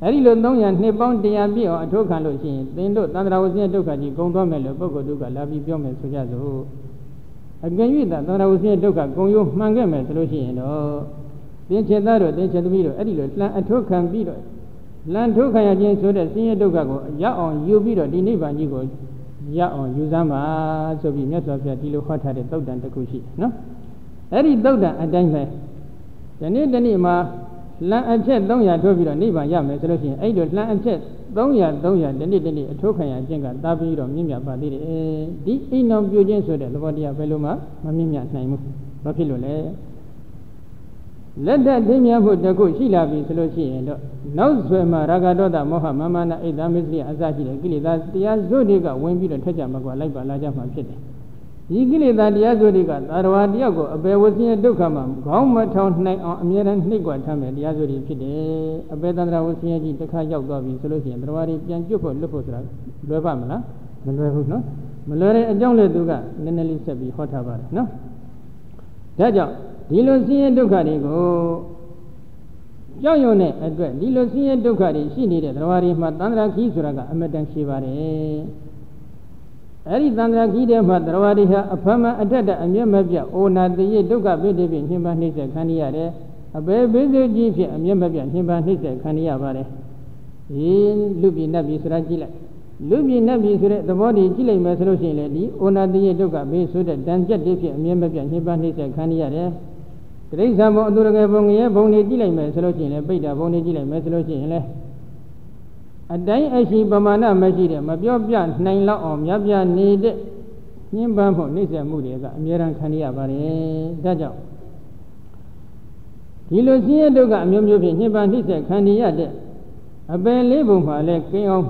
အဲ့ဒီလို300နှစ်ပေါင်း100ပြည့်အောင်အထောက်ခံလို့ရှိရင်သင်တို့သန္တရာဝဆင်းရဲဒုက္ခကြီးကုန်သွားမယ်လို့ပုဂ္ဂိုလ်တို့ကလာပြီးပြောမယ်ဆိုကြစို့အကယ်၍သာသန္တရာဝဆင်းရဲဒုက္ခကုန်ရိုးမှန်ခဲ့မယ်ဆိုလို့ရှိရင်တော့သင်္ချေသားတို့သင်္ချေသမီးတို့အဲ့ဒီလိုလှမ်းအထောက်ခံပြီးတော့လှမ်းထုတ်ခံရခြင်းဆိုတဲ့ဆင်းရဲဒုက္ခကိုရောက်အောင်ယူပြီးတော့ဒီနိဗ္ဗာန်ကြီးကိုရောက်အောင်ယူစမ်းပါဆိုပြီးမြတ်စွာဘုရားဒီလိုဟောထားတဲ့သုတ်တန်တစ်ခုရှိနော်အဲ့ဒီသုတ်တန်အတိုင်းပဲဒီနေ့မှာလှမ်းအချက်300ထိုးပြီးတော့နိဗ္ဗာန်ရမယ်ဆိုလို့ရှိရင်အဲ့ဒီလှမ်းအချက်300ဒီနေ့အထောက်ခံရခြင်းကတားပြီးတော့မြင့်မြတ်ပါသေးတယ်ဒီအိမ်တော်ပြုခြင်းဆိုတဲ့သဘောတရားဘယ်လိုမှမမြင့်မြတ်နိုင်ဘူးဘာဖြစ်လို့လဲလက်သက်သိမြတ်မှုတစ်ခုရှိလာပြီဆိုလို့ရှိရင်တော့နောက်ဆွေမှာရာဂဒေါသမောဟမာမနာဣဒ္ဓမစ္စရိအစရှိတဲ့ကိလေသာတရားစုတွေကဝင်ပြီးတော့ထက်ကြမှာကွာလိုက်ပါလာကြမှာဖြစ်တယ်ဒီကိလေသာတရားစုတွေကသာရဝတယောက်ကိုအပေဝဆင်းရဲဒုက္ခမှာခေါင်းမထောင်နိုင်အောင်အမြဲတမ်းနှိပ်ကွာထားမယ်တရားစုတွေဖြစ်တယ်အပေသန္တရာဝဆင်းရဲကြီးတစ်ခါရောက်သွားပြီဆိုလို့ရှိရင်သရဝတွေပြန်ကျွတ်ဖို့လွတ်ဖို့ဆိုတာလွယ်ပါမလားမလွယ်ဘူးနော်မလွယ်တဲ့အကြောင်းလေသူကနည်းနည်းလေးဆက်ပြီးဟောထားပါတယ်နော်ဒါကြောင့်ဒီလိုဆင်းရဲဒုက္ခတွေကိုကြောက်ရွံ့တဲ့အတွက်ဒီလိုဆင်းရဲဒုက္ခတွေရှိနေတဲ့သရဝတွေမှာသန္တရာခီးဆိုတာကအမတန်ရှိပါတယ်အဲ့ဒီသန္တရာခီးတဲ့မှာသရဝတွေဟာအဖမအတ္တအမျက်မပြတ်အိုနာတည်ရဒုက္ခပိဋိဖြင့်နှိမ့်ပါနှိမ့်ဆက်ခံရရတယ်အပေပိစုကြီးဖြင့်အမျက်မပြတ်နှိမ့်ပါနှိမ့်ဆက်ခံရပါတယ်ဒီလူပြည်နတ်ပြည်ဆိုတာကြည့်လိုက်လူပြည်နတ်ပြည်ဆိုတဲ့သဘောတည်းကြည့်လိုက်မယ်ဆိုလို့ရှိရင်လေဒီအိုနာတည်ရဒုက္ခပိဆိုတဲ့တန်ကြက်တည်းဖြင့်အမျက်မပြတ်နှိမ့်ပါနှိမ့်ဆက်ခံရတယ်တိရစ္ဆာန်ဘုံအတူတကယ်ဘုံငရဲဘုံတွေကြည့်လိုက်မယ်ဆိုလို့ရှိရင်လေပိဋ္ဌာဘုံတွေကြည့်လိုက်မယ်ဆိုလို့ရှိရင်လေအတိုင်းအရှိပမာဏမရှိတဲ့မပြောပြနိုင်လောက်အောင်မြတ်ပြနေတဲ့ညှဉ်းပန်းမှုနှိမ့်ဆက်မှုတွေကအများရန်ခံရပါတယ်ဒါကြောင့်ဒီလိုဆင်းရဲဒုက္ခအမျိုးမျိုးဖြင့်ညှဉ်းပန်းနှိမ့်ဆက်ခံရတဲ့အပယ်လေးပုံမှာလဲကိန်းအောင်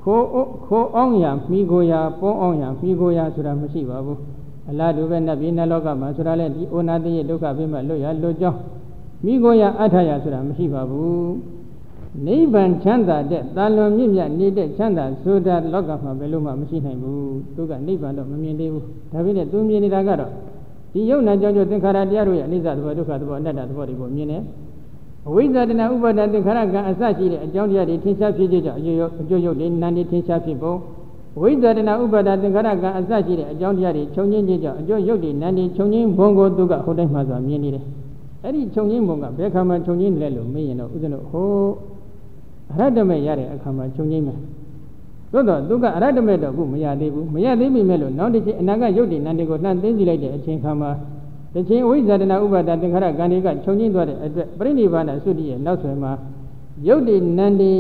ခိုးအောင်ရမိကိုရာပေါအောင်ရမိကိုရာဆိုတာမရှိပါဘူးအလားတူပဲနတ်ပြည်နတ်လောကမှာဆိုတာလဲဒီအိုနာတိရဲ့ဒုက္ခပြိမဲ့လွတ်ရလွတ်ကြောင်းမိကိုရာအထာရဆိုတာမရှိပါဘူးနိဗ္ဗာန်ချမ်းသာတဲ့တာလွန်မြင့်မြတ်နေတဲ့ချမ်းသာဆိုတာလောကမှာဘယ်လို့မှမရှိနိုင်ဘူးသူကနိဗ္ဗာန်တော့မမြင်သေးဘူးဒါပေမဲ့သူမြင်နေတာကတော့ဒီယုံနာကြောင့်သင်္ခါရတရားတို့ရဲ့အနိစ္စသဘောဒုက္ခသဘောအနတ္တသဘောတွေကိုမြင်တယ်အဝိဇ္ဇာတဏှာဥပါဒသင်္ခါရကံအစရှိတဲ့အကြောင်းတရားတွေထင်ရှားဖြစ်ခြင်းကြောင့်အကျိုးရုပ်တွေနာမ်တွေထင်ရှားဖြစ်ပုံဝိဇ္ဇာတဏှာဥပါဒသင်္ခါရကံအစရှိတဲ့အကြောင်းတရားတွေခြုံငင်းခြင်းကြောင့်အကျိုးရုပ်တွေနာမ်တွေခြုံငင်းဘုံကိုသူကဟိုတိုင်းမှဆိုမြင်နေတယ်အဲ့ဒီခြုံငင်းဘုံကဘယ်ခါမှခြုံငင်းတယ်လို့မေးရင်တော့ဥစ္စလို့ဟိုအရတ္တမေရတဲ့အခါမှာခြုံငင်းမယ်သို့တော့သူကအရတ္တမေတော့ခုမရသေးဘူးမရသေးပြီမဲ့လို့နောက်တစ်ချိန်အနာဂတ်ရုပ်တွေနာမ်တွေကိုနှံ့သိသိလိုက်တဲ့အချိန်ခါမှာတစ်ချိန်ဝိဇ္ဇာတဏှာဥပါဒသင်္ခါရကံတွေကခြုံငင်းသွားတဲ့အတွက်ပြိဋိဘာနာသုတိရဲ့နောက်ဆွေမှာရုပ်တွေနာမ်တွေ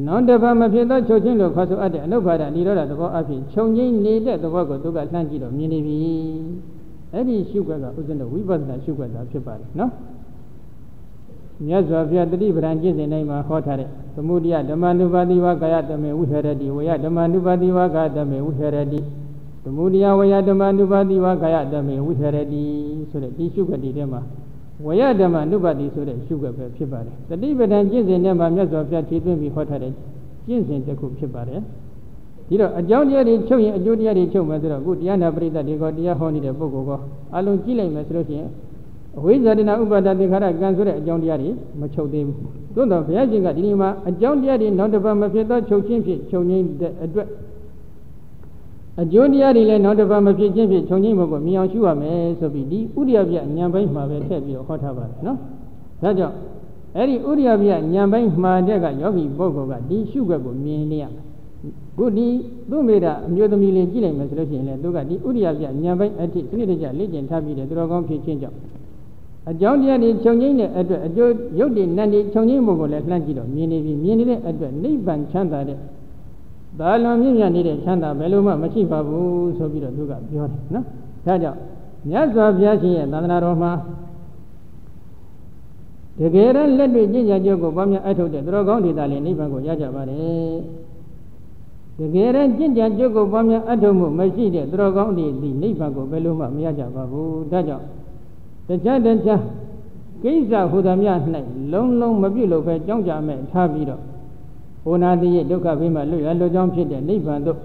နောက်တစ်ပတ်မဖြစ်သောချုပ်ချင်းလို့ခေါ်ဆိုအပ်တဲ့အနုဘာဒនិရောဓသဘောအဖြစ်ခြုံငင်းနေတဲ့သဘောကိုသူကလှမ်းကြည့်တော့မြင်နေပြီအဲ့ဒီရှုွက်ကဥစ္စလို့ဝိပဿနာရှုွက်တာဖြစ်ပါတယ်နော်မြတ်စွာဘုရားတတိပဒံကျင့်စဉ်တိုင်းမှာဟောထားတဲ့သမုဒိယဓမ္မနုပါတိဝါကာယတမေဝိဟရတိဝယဓမ္မနုပါတိဝါကာယတမေဝိဟရတိသမုဒိယဝယဓမ္မနုပါတိဝါကာယတမေဝိဟရတိဆိုတဲ့ဒီရှုွက်တွေထဲမှာဝယဓမ္မနုပါတိဆိုတဲ့ရှုွက်ပဲဖြစ်ပါတယ်တတိပဒံကျင့်စဉ်ထဲမှာမြတ်စွာဘုရားထည့်သွင်းပြီးဟောထားတဲ့ကျင့်စဉ်တစ်ခုဖြစ်ပါတယ်ဒီတော့အကြောင်းတရားတွေချုပ်ရင်အကျိုးတရားတွေချုပ်မယ်ဆိုတော့အခုတရားနာပရိသတ်တွေကတရားဟောနေတဲ့ပုဂ္ဂိုလ်ကအလုံးကြည့်လိုက်မယ်ဆိုလို့ရှိရင်အဝိဇ္ဇာတဏှာဥပါဒသင်္ခါရကံဆိုတဲ့အကြောင်းတရားတွေမချုပ်သေးဘူးသို့တော့ဘုရားရှင်ကဒီနေ့မှာအကြောင်းတရားတွေနောက်တစ်ပတ်မဖြစ်သောချုပ်ချင်းဖြင့်ချုပ်ငိမ့်တဲ့အတွက်အကျိုးတရားတွေလည်းနောက်တစ်ပတ်မဖြစ်ခြင်းဖြင့်ချုပ်ငိမ့်မှုကိုမြင်အောင်ရှုရမယ်ဆိုပြီးဒီဥရိယပြဉာဏ်ပိုင်းမှာပဲထည့်ပြီးတော့ဟောထားပါတယ်နော်ဒါကြောင့်အဲ့ဒီဥရိယပြဉာဏ်ပိုင်းမှာတဲ့ကယောဂီပုဂ္ဂိုလ်ကဒီရှုွက်ကိုမြင်နေရမယ်ခုဒီသူ့မိတာအမျိုးသမီးလေးကြည့်လိုက်မယ်ဆိုလို့ရှိရင်လည်းသူကဒီဥရိယပြဉာဏ်ပိုင်းအထိစနစ်တကျလေ့ကျင့်ထားပြီးတယ်သူတော်ကောင်းဖြစ်ခြင်းကြောင့်အကြောင်းတရားတွေခြုံငိမ့်တဲ့အတွက်အကျိုးရုပ်တွေနတ်တွေခြုံငိမ့်မှုကိုလည်းလှမ်းကြည့်တော့မြင်နေပြီမြင်နေတဲ့အတွက်နိဗ္ဗာန်ချမ်းသာတဲ့ဒါလွန်မြင့်မြတ်နေတဲ့ချမ်းသာဘယ်လိုမှမရှိပါဘူးဆိုပြီးတော့သူကပြောတယ်နော်ဒါကြောင့်မြတ်စွာဘုရားရှင်ရဲ့သာသနာတော်မှာတကယ်တမ်းလက်တွေ့ကျင့်ကြံကြကိုပွားများအထောက်တဲ့သူတော်ကောင်းဒေသလည်းနိဗ္ဗာန်ကိုရကြပါတယ် တကယ်တမ်းကျင့်ကြံကြုတ်ကိုပွားများအထုံမှုမရှိတဲ့သူတော်ကောင်းတွေဒီနိဗ္ဗာန်ကိုဘယ်လိုမှမရကြပါဘူးဒါကြောင့်တခြားကိစ္စဟူသည်များ၌လုံးလုံးမပြုတ်လို့ပဲကြောင်းကြမဲ့ထားပြီးတော့ဘုနာတိရဲ့ဒုက္ခဘေးမှာလွတ်ရလွတ်ကြောင်းဖြစ်တဲ့နိဗ္ဗာန်သို့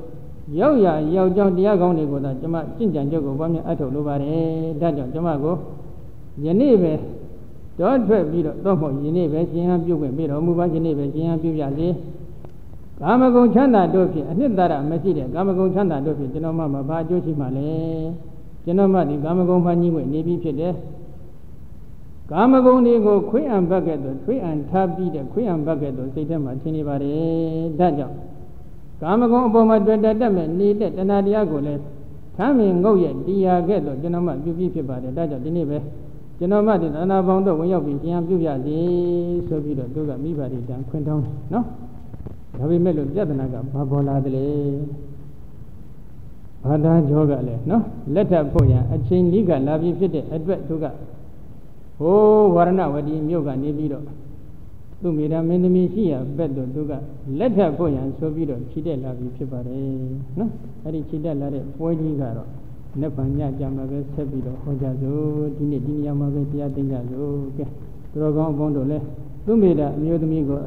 ရောက်ရရောက်ကြောင်းတရားကောင်းတွေကိုသာကျွန်မကျင့်ကြံကြုတ်ကိုပွားများအထုံလိုပါတယ်ဒါကြောင့်ကျွန်မကိုယနေ့ပဲတော့ထွက်ပြီးတော့မို့ယနေ့ပဲရှင်ဟန်ပြုတ်ခွင့်ပြီးတော်မူပါယနေ့ပဲရှင်ဟန်ပြုတ်ရစေကာမဂုဏ်ချမ်းသာတို့ဖြင့်အနှစ်သာရမရှိတဲ့ကာမဂုဏ်ချမ်းသာတို့ဖြင့်ကျွန်တော်မှမဘာအကျိုးရှိမှလဲကျွန်တော်မှဒီကာမဂုဏ်ဖန်ကြီးဝင်နေပြီးဖြစ်တယ်ကာမဂုဏ်တွေကိုခွေးအံဘက်ကဲ့သို့ထွေးအံထားပြီးတဲ့ခွေးအံဘက်ကဲ့သို့စိတ်ထဲမှာထင်နေပါတယ်ဒါကြောင့်ကာမဂုဏ်အပေါ်မှာတွေ့တတ်မဲ့နေတဲ့တဏှာတရားကိုလည်းသမ်းမင်ငုတ်ရဲ့တရားကဲ့သို့ကျွန်တော်မှပြုပြီးဖြစ်ပါတယ်ဒါကြောင့်ဒီနေ့ပဲကျွန်တော်မှဒီသဏ္ဍာန်ပေါင်းတော့ဝင်ရောက်ပြီးပြန်ပြုပြစေဆိုပြီးတော့သူကမိဘတွေတန်ခွင့်တောင်းတယ်နော်ဒါပေမဲ့လို့ပြဿနာကဘာပေါ်လာသလဲဘာသာကြောကလည်းနော်လက်ထပ်ဖို့ရန်အချိန်ကြီးကလာပြီးဖြစ်တဲ့အတွက်သူကဟိုဝရဏဝတီမြို့ကနေပြီးတော့သူ့မိသားမင်းသမီးရှိရဘက်တော့သူကလက်ထပ်ဖို့ရန်ဆိုပြီးတော့ခြိတက်လာပြီးဖြစ်ပါတယ်နော်အဲ့ဒီခြိတက်လာတဲ့ပွဲကြီးကတော့နတ်ဗညကြမှာပဲဆက်ပြီးတော့ဟောကြစို့ဒီနေ့ဒီနေရာမှာပဲတရားသိကြစို့ကဲသူတော်ကောင်းအပေါင်းတို့လည်းသူ့မိသားအမျိုးသမီးကို